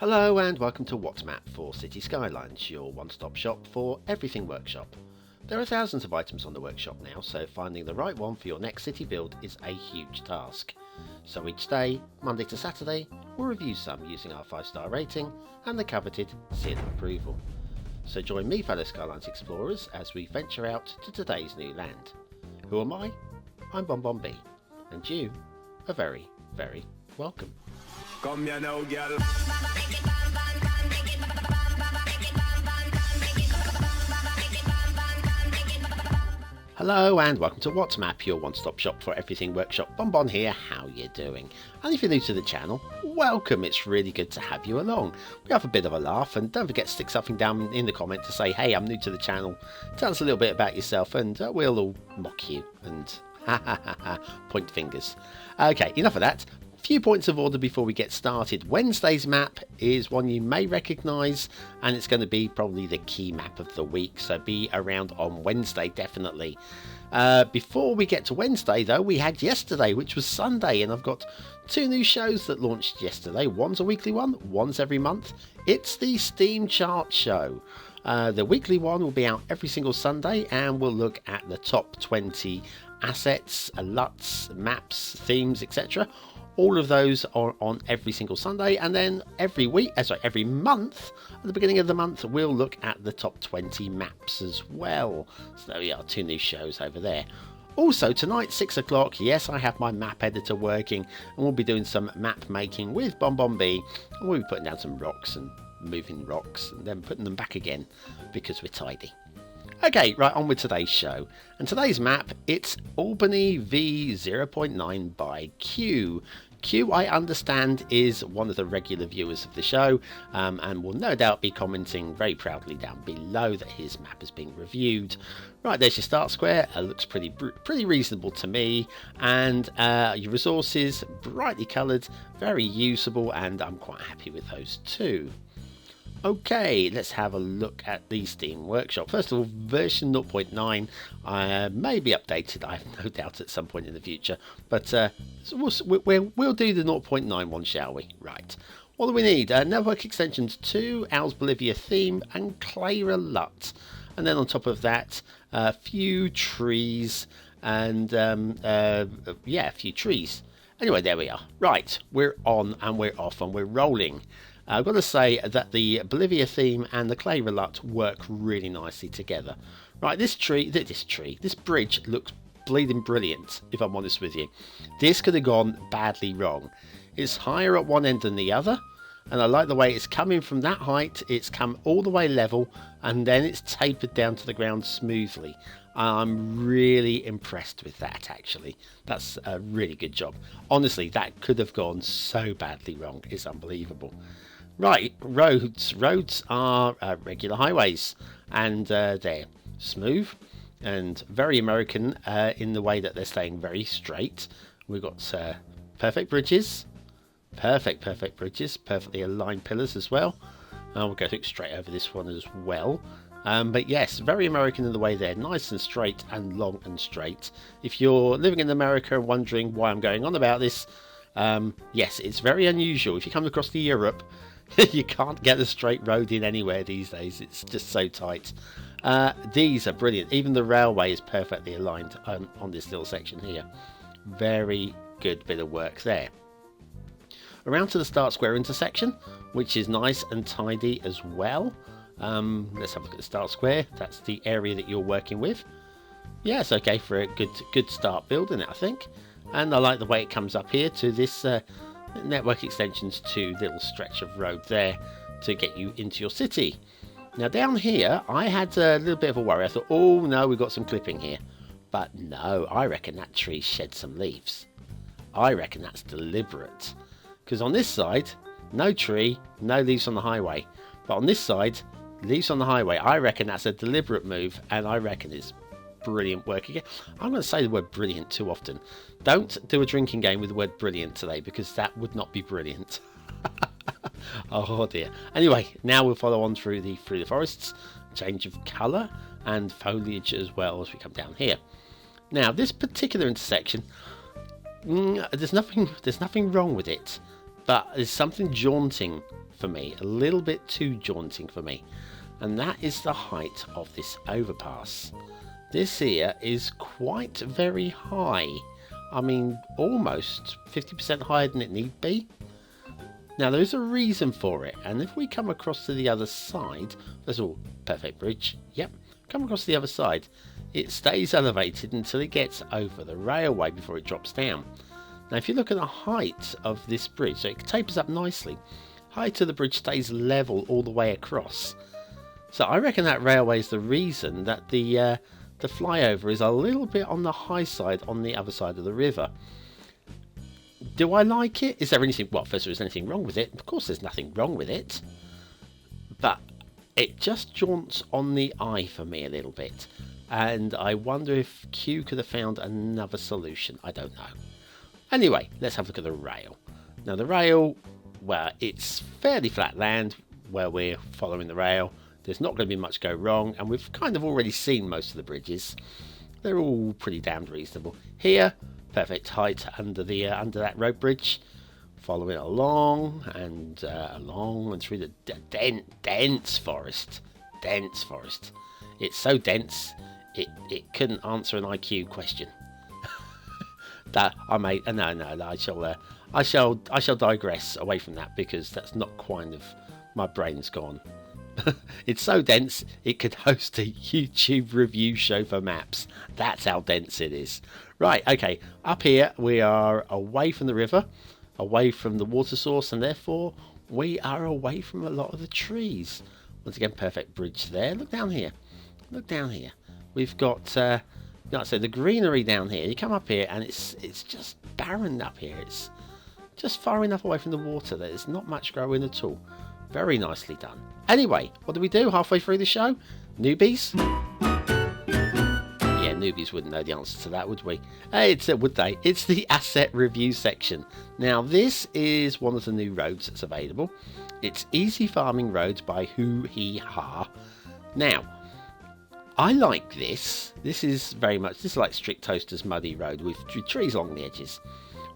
Hello and welcome to What's Map for Cities Skylines, your one-stop shop for everything workshop. There are thousands of items on the workshop now, so finding the right one for your next city build is a huge task. So each day, Monday to Saturday, we'll review some using our 5-star rating and the coveted seal of approval. So join me, fellow Skylines explorers, as we venture out to today's new land. Who am I? I'm BonBonB, and you are very, very welcome. Come here now, girl. Hello and welcome to What's Map, your one-stop shop for everything workshop. BonBon here, how you doing? And if you're new to the channel, welcome, it's really good to have you along. We have a bit of a laugh, and don't forget to stick something down in the comment to say, hey, I'm new to the channel, tell us a little bit about yourself, and we'll all mock you and point fingers. Okay, enough of that. Few points of order before we get started. Wednesday's map is one you may recognise, and it's going to be probably the key map of the week, so be around on Wednesday definitely. Before we get to Wednesday though, we had yesterday, which was Sunday, and I've got two new shows that launched yesterday. One's a weekly one, one's every month. It's the Steam Chart Show. The weekly one will be out every single Sunday, and we'll look at the top 20 assets, LUTs, maps, themes, etc. All of those are on every single Sunday, and then every month, at the beginning of the month, we'll look at the top 20 maps as well. So there we are, two new shows over there. Also tonight, 6 o'clock, yes, I have my map editor working, and we'll be doing some map making with BonBonB, and we'll be putting down some rocks and moving rocks, and then putting them back again, because we're tidy. Okay, right, on with today's show. And today's map, it's Alberni v 0.9 by Q. Q, I understand, is one of the regular viewers of the show, and will no doubt be commenting very proudly down below that his map is being reviewed. Right, there's your start square. Looks pretty reasonable to me, and your resources, brightly coloured, very usable, and I'm quite happy with those too. Okay, let's have a look at the Steam Workshop. First of all, version 0.9 may be updated, I have no doubt, at some point in the future. But so we'll do the 0.9 one, shall we? Right. What do we need? Network extensions 2, Al's Bolivia theme, and Clara LUT. And then on top of that, a few trees, and yeah, a few trees. Anyway, there we are. Right, we're on and we're off and we're rolling. I've got to say that the Bolivia theme and the Clay LUT work really nicely together. Right, this bridge looks bleeding brilliant, if I'm honest with you. This could have gone badly wrong. It's higher at one end than the other, and I like the way it's coming from that height. It's come all the way level, and then it's tapered down to the ground smoothly. I'm really impressed with that, actually. That's a really good job. Honestly, that could have gone so badly wrong. It's unbelievable. Right, roads. Roads are regular highways, and they're smooth and very American in the way that they're staying very straight. We've got perfect bridges, perfect bridges, perfectly aligned pillars as well. We'll go straight over this one as well. But yes, very American in the way they're nice and straight and long and straight. If you're living in America and wondering why I'm going on about this, yes, it's very unusual. If you come across to Europe, you can't get a straight road in anywhere these days. It's just so tight. These are brilliant. Even the railway is perfectly aligned on this little section here. Very good bit of work there. Around to the start square intersection, which is nice and tidy as well. Let's have a look at the start square. That's the area that you're working with. Yeah, it's okay for a good start building it, I think. And I like the way it comes up here to this network extensions 2 little stretch of road there to get you into your city. Now down here, I had a little bit of a worry. I thought, oh no, we've got some clipping here. But no, I reckon that tree shed some leaves. I reckon that's deliberate. Because on this side, no tree, no leaves on the highway. But on this side, leaves on the highway. I reckon that's a deliberate move, and I reckon it's brilliant work again. I'm going to say the word brilliant too often. Don't do a drinking game with the word brilliant today, because that would not be brilliant. Oh dear. Anyway, now we'll follow on through the forests, change of colour and foliage as well as we come down here. Now this particular intersection, there's nothing wrong with it. But there's something jaunting for me, a little bit too jaunting for me, and that is the height of this overpass. This here is quite very high. I mean, almost 50% higher than it need be. Now, there's a reason for it, and if we come across to the other side, there's all perfect bridge. Yep, come across the other side, it stays elevated until it gets over the railway before it drops down. Now, if you look at the height of this bridge, so it tapers up nicely. Height of the bridge stays level all the way across. So I reckon that railway is the reason that the flyover is a little bit on the high side on the other side of the river. Do I like it? Is there anything, well, first of all, is there anything wrong with it? Of course there's nothing wrong with it. But it just jaunts on the eye for me a little bit. And I wonder if Q could have found another solution. I don't know. Anyway, let's have a look at the rail. Now the rail, well, it's fairly flat land where we're following the rail. There's not going to be much go wrong, and we've kind of already seen most of the bridges. They're all pretty damned reasonable. Here, perfect height under under that road bridge. Following along and through the dense forest. Dense forest. It's so dense, it couldn't answer an IQ question. That I may I shall digress away from that, because that's not kind of, my brain's gone. It's so dense it could host a YouTube review show for maps. That's how dense it is. Right, okay, up here we are away from the river, away from the water source, and therefore we are away from a lot of the trees. Once again, perfect bridge there. Look down here. Look down here. We've got like I say, the greenery down here. You come up here and it's just barren up here. It's just far enough away from the water that there's not much growing at all. Very nicely done. Anyway, what do we do halfway through the show? Newbies? Yeah, newbies wouldn't know the answer to that, would we? Would they? It's the asset review section. Now, this is one of the new roads that's available. It's Easy Farming Roads by Who He Ha. Now, I like this. This is like Strict Toaster's Muddy Road with trees along the edges.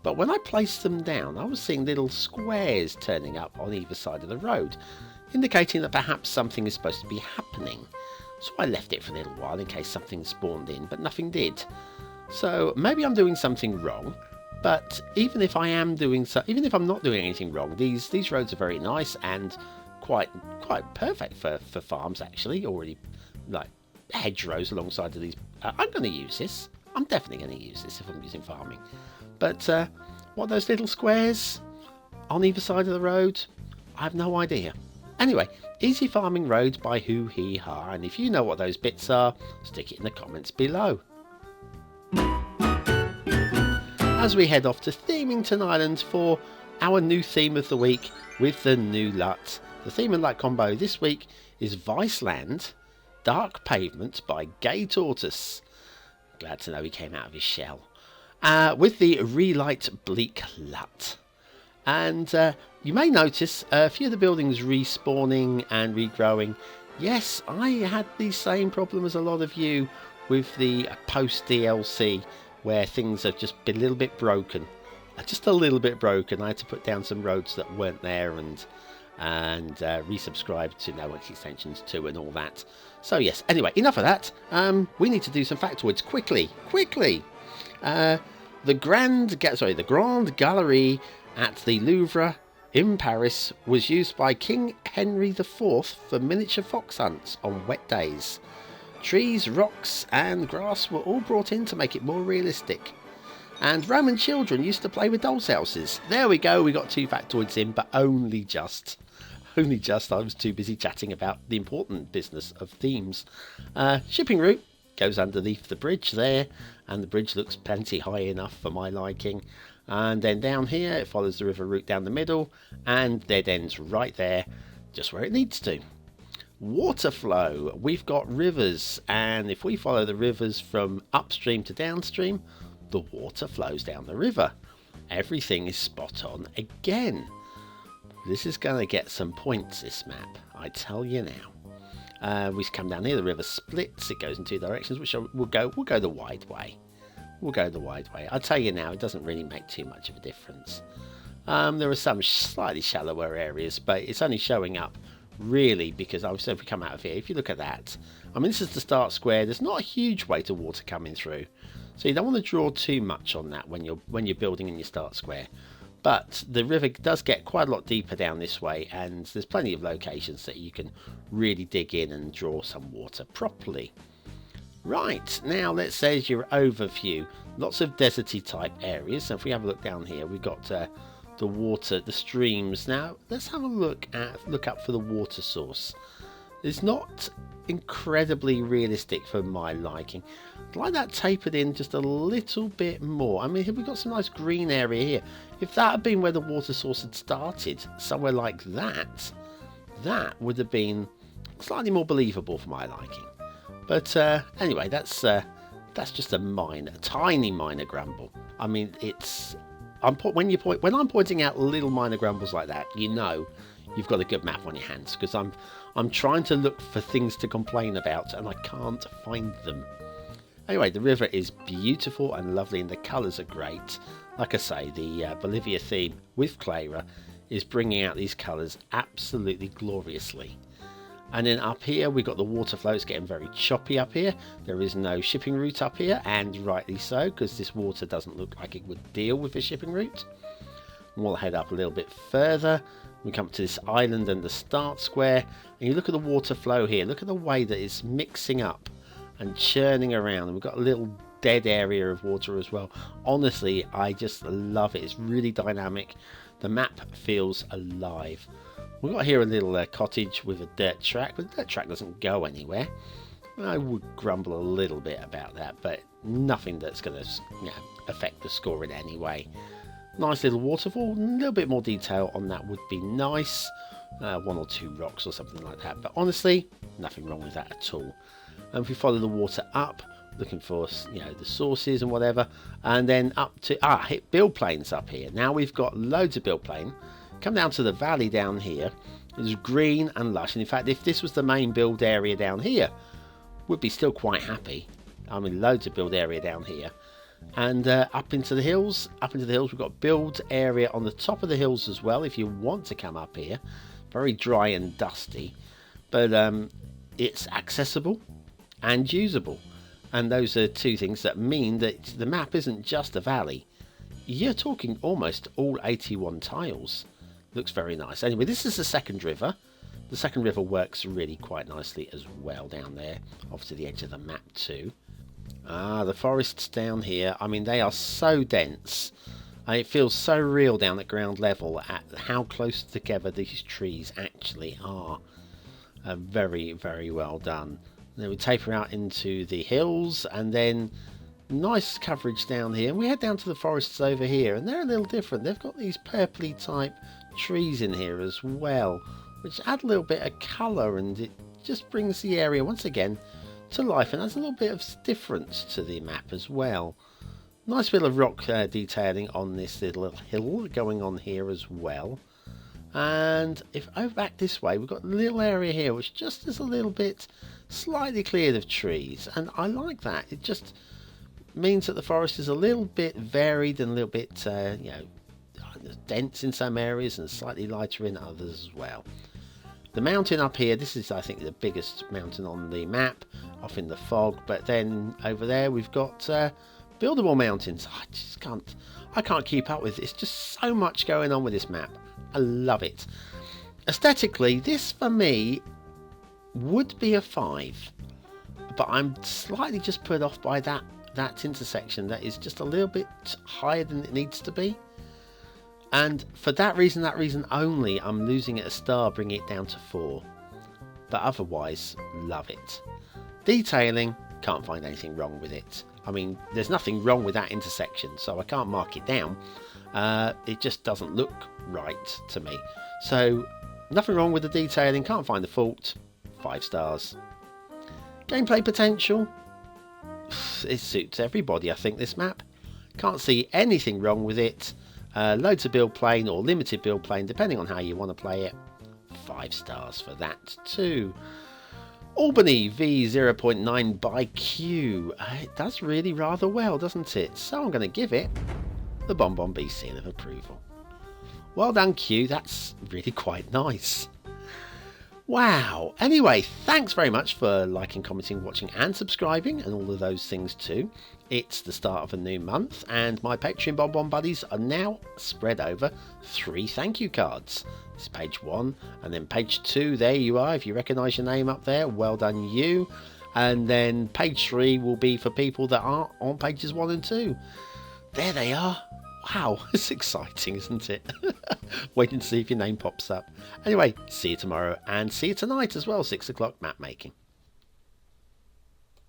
But when I placed them down, I was seeing little squares turning up on either side of the road, indicating that perhaps something is supposed to be happening. So I left it for a little while in case something spawned in, but nothing did. So maybe I'm doing something wrong, but even if I'm not doing anything wrong, these roads are very nice and quite perfect for farms, actually. Already like hedgerows alongside of these. I'm going to use this. I'm definitely going to use this if I'm using farming. But what those little squares on either side of the road, I have no idea. Anyway, Easy Farming Roads by Who He Ha, and if you know what those bits are, stick it in the comments below. As we head off to Themington Island for our new theme of the week with the new LUT. The theme and LUT combo this week is Viceland, Dark Pavement by Gay Tortoise. Glad to know he came out of his shell. With the Relight Bleak LUT. And you may notice a few of the buildings respawning and regrowing. Yes, I had the same problem as a lot of you with the post DLC, where things have just been a little bit broken. Just a little bit broken. I had to put down some roads that weren't there and resubscribe to Network Extensions 2 and all that. So yes, anyway, enough of that. We need to do some factoids quickly. The Grand Gallery at the Louvre in Paris was used by King Henry IV for miniature fox hunts on wet days. Trees, rocks and grass were all brought in to make it more realistic. And Roman children used to play with dolls' houses. There we go, we got 2 factoids in, but only just. I was too busy chatting about the important business of themes. Shipping route goes underneath the bridge there, and the bridge looks plenty high enough for my liking. And then down here it follows the river route down the middle and dead ends right there, just where it needs to. Water flow, we've got rivers, and if we follow the rivers from upstream to downstream, the water flows down the river. Everything is spot on again. This is going to get some points, this map, I tell you now. We come down here, the river splits, it goes in 2 directions, which we'll go the wide way. We'll go the wide way. I'll tell you now, it doesn't really make too much of a difference. There are some slightly shallower areas, but it's only showing up really because obviously if we come out of here, if you look at that, I mean, this is the start square. There's not a huge weight of water coming through, so you don't want to draw too much on that when you're building in your start square. But the river does get quite a lot deeper down this way, and there's plenty of locations that you can really dig in and draw some water properly. Right, now let's say your overview. Lots of deserty type areas. So if we have a look down here, we've got the water, the streams. Now let's have a look up for the water source. It's not incredibly realistic for my liking. I'd like that tapered in just a little bit more. I mean, here we've got some nice green area here. If that had been where the water source had started, somewhere like that, that would have been slightly more believable for my liking. But anyway, that's just a tiny minor grumble. I mean, when I'm pointing out little minor grumbles like that, you know you've got a good map on your hands, because I'm trying to look for things to complain about and I can't find them. Anyway, the river is beautiful and lovely and the colours are great. Like I say, the Bolivia theme with Clara is bringing out these colours absolutely gloriously. And then up here we've got the water flow. It's getting very choppy up here. There is no shipping route up here, and rightly so, because this water doesn't look like it would deal with a shipping route. And we'll head up a little bit further. We come to this island and the start square, and you look at the water flow here. Look at the way that it's mixing up and churning around, and we've got a little dead area of water as well. Honestly, I just love it. It's really dynamic. The map feels alive. We've got here a little cottage with a dirt track, but the dirt track doesn't go anywhere. I would grumble a little bit about that, but nothing that's going to affect the score in any way. Nice little waterfall. A little bit more detail on that would be nice. One or two rocks or something like that, but honestly, nothing wrong with that at all. And if we follow the water up, looking for the sources and whatever, and then up to hit build planes up here. Now we've got loads of build plane. Come down to the valley down here. It's green and lush, and in fact, if this was the main build area down here, would be still quite happy. I mean, loads of build area down here, and up into the hills. We've got build area on the top of the hills as well. If you want to come up here, very dry and dusty, but it's accessible and usable, and those are two things that mean that the map isn't just a valley. You're talking almost all 81 tiles. Looks very nice. Anyway, this is the second river. The second river works really quite nicely as well down there, off to the edge of the map too. The forests down here, I mean, they are so dense. It feels so real down at ground level at how close together these trees actually are. Very, very well done. Then we taper out into the hills, and then nice coverage down here. And we head down to the forests over here, and they're a little different. They've got these purpley type trees in here as well, which add a little bit of colour, and it just brings the area once again to life, and adds a little bit of difference to the map as well. Nice bit of rock detailing on this little hill going on here as well. And if over back this way, we've got a little area here which just is a little bit slightly cleared of trees, and I like that. It just means that the forest is a little bit varied and a little bit dense in some areas and slightly lighter in others as well. The mountain up here, this is I think the biggest mountain on the map, off in the fog, but then over there we've got buildable mountains. I can't keep up with it. It's just so much going on with this map. I love it. Aesthetically, this for me would be a 5, but I'm slightly just put off by that intersection that is just a little bit higher than it needs to be. And for that reason only, I'm losing it a star, bringing it down to 4. But otherwise, love it. Detailing, can't find anything wrong with it. I mean, there's nothing wrong with that intersection, so I can't mark it down. It just doesn't look right to me. So, nothing wrong with the detailing, can't find the fault. 5 stars. Gameplay potential, it suits everybody, I think, this map. Can't see anything wrong with it. Loads of build plane or limited build plane, depending on how you want to play it. 5 stars for that too. Alberni V0.9 by Q. It does really rather well, doesn't it? So I'm going to give it the BonBonB seal of approval. Well done, Q. That's really quite nice. Wow. Anyway, thanks very much for liking, commenting, watching and subscribing and all of those things too. It's the start of a new month and my Patreon BonBon buddies are now spread over 3 thank you cards. This is page 1 and then page 2. There you are. If you recognise your name up there, well done you. And then page 3 will be for people that aren't on pages 1 and 2. There they are. Wow, it's exciting, isn't it? Waiting to see if your name pops up. Anyway, see you tomorrow and see you tonight as well, 6 o'clock map making.